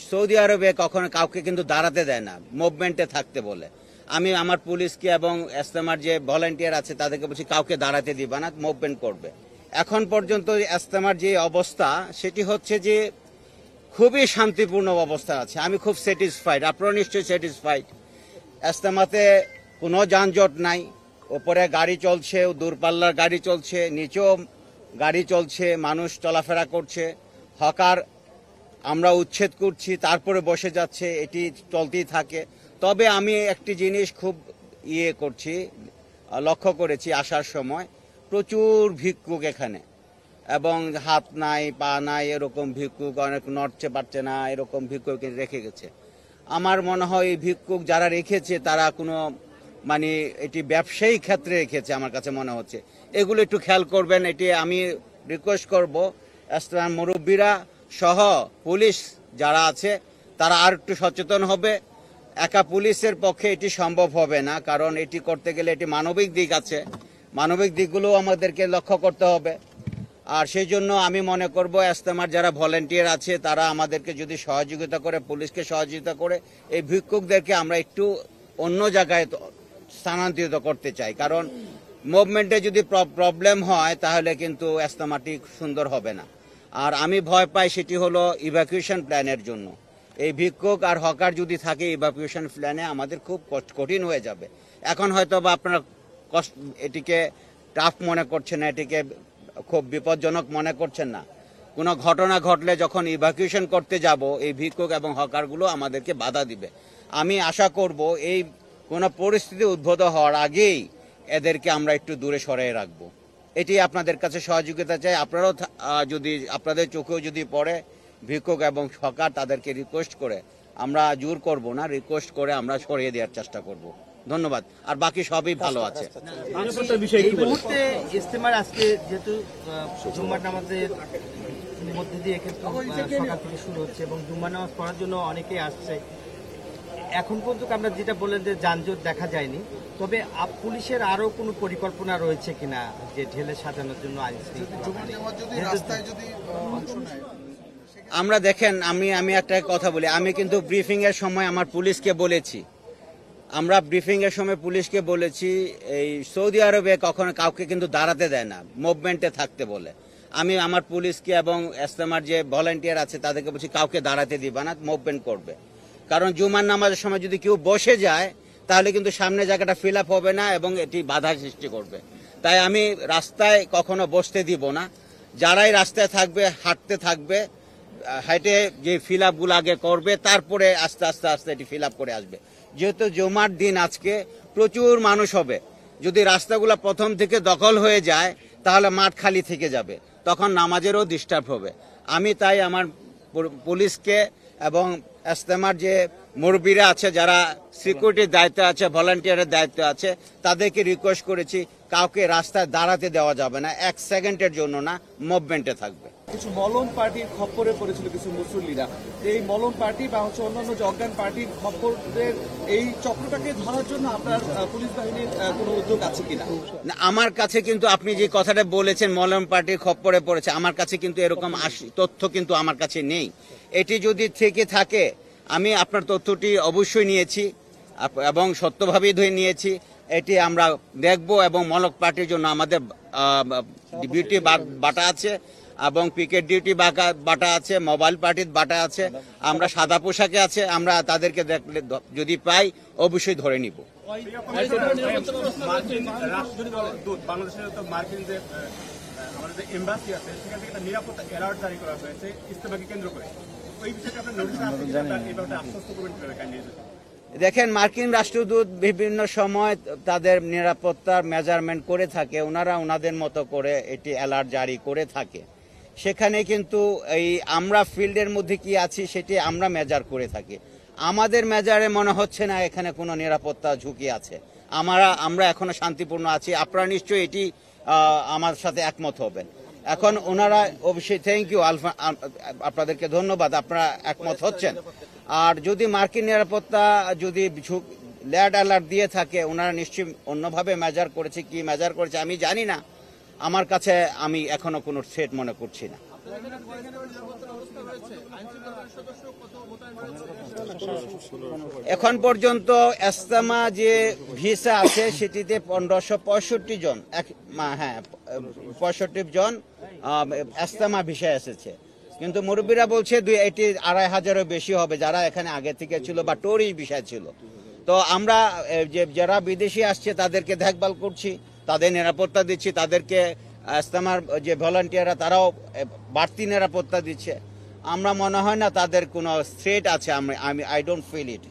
Saudi আরবে কখনো কাউকে কিন্তু দাঁড়াতে দেয় না মুভমেন্টে থাকতে বলে। আমি আমার পুলিশকে এবং ইজতেমার যে ভলান্টিয়ার আছে তাদেরকে বলছি কাউকে দাঁড়াতে দিবা না, মুভমেন্ট করবে। এখন পর্যন্ত ইজতেমার যে অবস্থা সেটি হচ্ছে যে খুবই শান্তিপূর্ণ অবস্থা আছে। আমি খুব স্যাটিসফাইড, আপনারা নিশ্চয়ই স্যাটিসফাইড। ইজতেমাতে কোনো যানজট নাই, ওপরে গাড়ি চলছে, দূরপাল্লার গাড়ি চলছে, নিচেও গাড়ি চলছে, মানুষ চলাফেরা করছে। হকার আমরা উচ্ছেদ করছি, তারপরে বসে যাচ্ছে, এটি চলতেই থাকে। তবে আমি একটি জিনিস খুব করছি, লক্ষ্য করেছি আসার সময় প্রচুর ভিক্ষুক এখানে, এবং হাত নাই পা নাই এরকম ভিক্ষুক, অনেক নড়তে পারছে না এরকম ভিক্ষুক রেখে গেছে। আমার মনে হয় এই ভিক্ষুক যারা রেখেছে তারা কোনো মানে এটি ব্যবসায়ী ক্ষেত্রে রেখেছে আমার কাছে মনে হচ্ছে। এগুলো একটু খেয়াল করবেন, এটি আমি রিকোয়েস্ট করব। ইসলাম মুরব্বীরা সহ পুলিশ যারা আছে তারা আর একটু সচেতন হবে। একা পুলিশের পক্ষে এটি সম্ভব হবে না, কারণ এটি করতে গেলে এটি মানবিক দিক আছে, মানবিক দিকগুলো আমাদেরকে লক্ষ্য করতে হবে। আর সেই জন্য আমি মনে করব ইজতেমার যারা ভলান্টিয়ার আছে তারা আমাদেরকে যদি সহযোগিতা করে, পুলিশকে সহযোগিতা করে, এই ভিক্ষুকদেরকে আমরা একটু অন্য জায়গায় স্থানান্তরিত করতে চাই। কারণ মুভমেন্টে যদি প্রবলেম হয় তাহলে কিন্তু ইজতেমাটি সুন্দর হবে না। আর আমি ভয় পাই সেটি হলো ইভ্যাকুয়েশন প্ল্যানের জন্য। এই ভিক্ষুক আর হকার যদি থাকে ইভ্যাকুয়েশন প্ল্যানে আমাদের খুব কঠিন হয়ে যাবে। এখন হয়তো বা আপনারা এটিকে টাফ মনে করছেন না, এটিকে খুব বিপজ্জনক মনে করছেন না। কোনো ঘটনা ঘটলে যখন ইভ্যাকুয়েশন করতে যাব এই ভিক্ষুক এবং হকারগুলো আমাদেরকে বাধা দিবে। আমি আশা করব এই কোনো পরিস্থিতি উদ্ভূত হওয়ার আগেই এদেরকে আমরা একটু দূরে সরিয়ে রাখবো। এটি আপনাদের কাছে সহযোগিতা চাই। আপনারাও যদি আপনাদের চোখেও যদি পড়ে ভিক্ষুক এবং হকার, তাদেরকে রিকোয়েস্ট করে, আমরা জোর করব না, রিকোয়েস্ট করে আমরা সরিয়ে দেওয়ার চেষ্টা করব। ধন্যবাদ। আর বাকি সবই ভালো আছে। এই মুহূর্তে ইজতেমার আজকে যেহেতু জুম্মার নামাজের মধ্যে দিয়ে সকাল থেকে শুরু হচ্ছে এবং জুম্মার নামাজ পড়ার জন্য অনেকেই আসছে, এখন পর্যন্ত আমরা যেটা বললেন যে যানজট দেখা যায়নি, তবে পুলিশের আরো কোনো পরিকল্পনা রয়েছে কিনা যে ঢেলে সাজানোর জন্য আমরা দেখেন, আমি একটা কথা বলি, আমি কিন্তু ব্রিফিং এর সময় আমার পুলিশকে বলেছি, আমরা ব্রিফিং এর সময় পুলিশকে বলেছি এই সৌদি আরবে কখনো কাউকে কিন্তু দাঁড়াতে দেয় না মুভমেন্টে থাকতে বলে। আমি আমার পুলিশকে এবং ইজতেমার যে ভলান্টিয়ার আছে তাদেরকে বলছি কাউকে দাঁড়াতে দিবা না, মুভমেন্ট করবে। কারণ জুমার নামাজের সময় যদি কেউ বসে যায় তাহলে কিন্তু সামনে জায়গাটা ফিল আপ হবে না এবং এটি বাধা সৃষ্টি করবে। তাই আমি রাস্তায় কখনো বসতে দিব না। যারাই রাস্তায় থাকবে, হাঁটতে থাকবে, হাইটে যে ফিল আপগুলো আগে করবে, তারপরে আস্তে আস্তে আস্তে এটি ফিল আপ করে আসবে। যেহেতু জুমার দিন আজকে প্রচুর মানুষ হবে, যদি রাস্তাগুলো প্রথম থেকে দখল হয়ে যায় তাহলে মাঠ খালি থেকে যাবে, তখন নামাজেরও ডিস্টার্ব হবে। আমি তাই আমার পুলিশকে এবং ইজতেমার যে মুরব্বীরা আছে, যারা সিকিউরিটির দায়িত্বে আছে, ভলান্টিয়ারের দায়িত্ব আছে, তাদেরকে রিকোয়েস্ট করেছি কাউকে রাস্তায় দাঁড়াতে দেওয়া যাবে না, 1 সেকেন্ডের জন্য না, মুভমেন্টে থাকবে। কিছু মলম পার্টির খপ্পরে পড়েছিল কিছু মুসল্লিরা, এই মলম পার্টি বা অন্যান্য যে অজ্ঞান পার্টির খপ্পরের এই চক্রটাকে ধরার জন্য আপনার পুলিশ বাহিনীর কোনো উদ্যোগ আছে কিনা? আমার কাছে কিন্তু আপনি যে কথাটা বলেছেন মলম পার্টির খপ্পরে পড়েছে, আমার কাছে কিন্তু এরকম তথ্য কিন্তু আমার কাছে নেই। এটি যদি থেকে থাকে আমি আপনার তথ্যটি অবশ্যই নিয়েছি এবং সত্যভাবেই ধরে নিয়েছি। এটি আমরা দেখব এবং মলক পার্টির জন্য আমাদের ডিউটি বাটা আছে এবং পিকেট ডিউটি বাটা আছে, মোবাইল পার্টির বাটা আছে, আমরা সাদা পোশাকে আছে, আমরা তাদেরকে দেখলে যদি পাই অবশ্যই ধরে নিব। আমাদের এমবাসি আছে সেখান থেকে একটা নিরাপত্তা অ্যালার্ট জারি করা হয়েছে ইজতেমাকে কেন্দ্র করে। ওই বিষয়টা আপনার নোটিশ আশ্বস্ত করবেন কিভাবে? দেখেন, মার্কিন রাষ্ট্রদূত বিভিন্ন সময় তাদের নিরাপত্তার মেজারমেন্ট করে থাকে, ওনারা ওনাদের মতো করে এটি অ্যালার্ট জারি করে থাকে। সেখানে কিন্তু এই আমরা ফিল্ডের মধ্যে কি আছি সেটি আমরা মেজার করে থাকি। আমাদের মেজারে মনে হচ্ছে না এখানে কোনো নিরাপত্তা ঝুঁকি আছে। আমরা এখনো শান্তিপূর্ণ আছি। আপনারা নিশ্চয়ই এটি আমার সাথে একমত হবেন। এখন ওনারা অবশ্যই থ্যাংক ইউ, আপনাদেরকে ধন্যবাদ, আপনারা একমত হচ্ছেন। আর যদি মার্কিন নিরাপত্তা যদি ল্যাড অ্যালার্ট দিয়ে থাকে, ওনারা নিশ্চয়ই অন্যভাবে মেজার করেছে, কি মেজার করেছে আমি জানি না। আমার কাছে আমি এখনো কোনো থ্রেট মনে করছি না। এখন পর্যন্ত ইস্তেমা যে ভিসা আছে সেটিতে 1565 জন 65 জন ইস্তেমা ভিসা এসেছে, কিন্তু মুরব্বীরা বলছে এটি 2500-এরও বেশি হবে যারা এখানে আগে থেকে ছিল বা টুরিস্ট ভিসা ছিল। তো আমরা যারা বিদেশি আসছে তাদেরকে দেখভাল করছি, তাদের নিরাপত্তা দিচ্ছি, তাদেরকে ইস্তেমার যে ভলান্টিয়াররা তারাও বাড়তি নিরাপত্তা দিচ্ছে। আমরা মনে হয় না তাদের কোনো থ্রেট আছে, আই ডোন্ট ফিল ইট।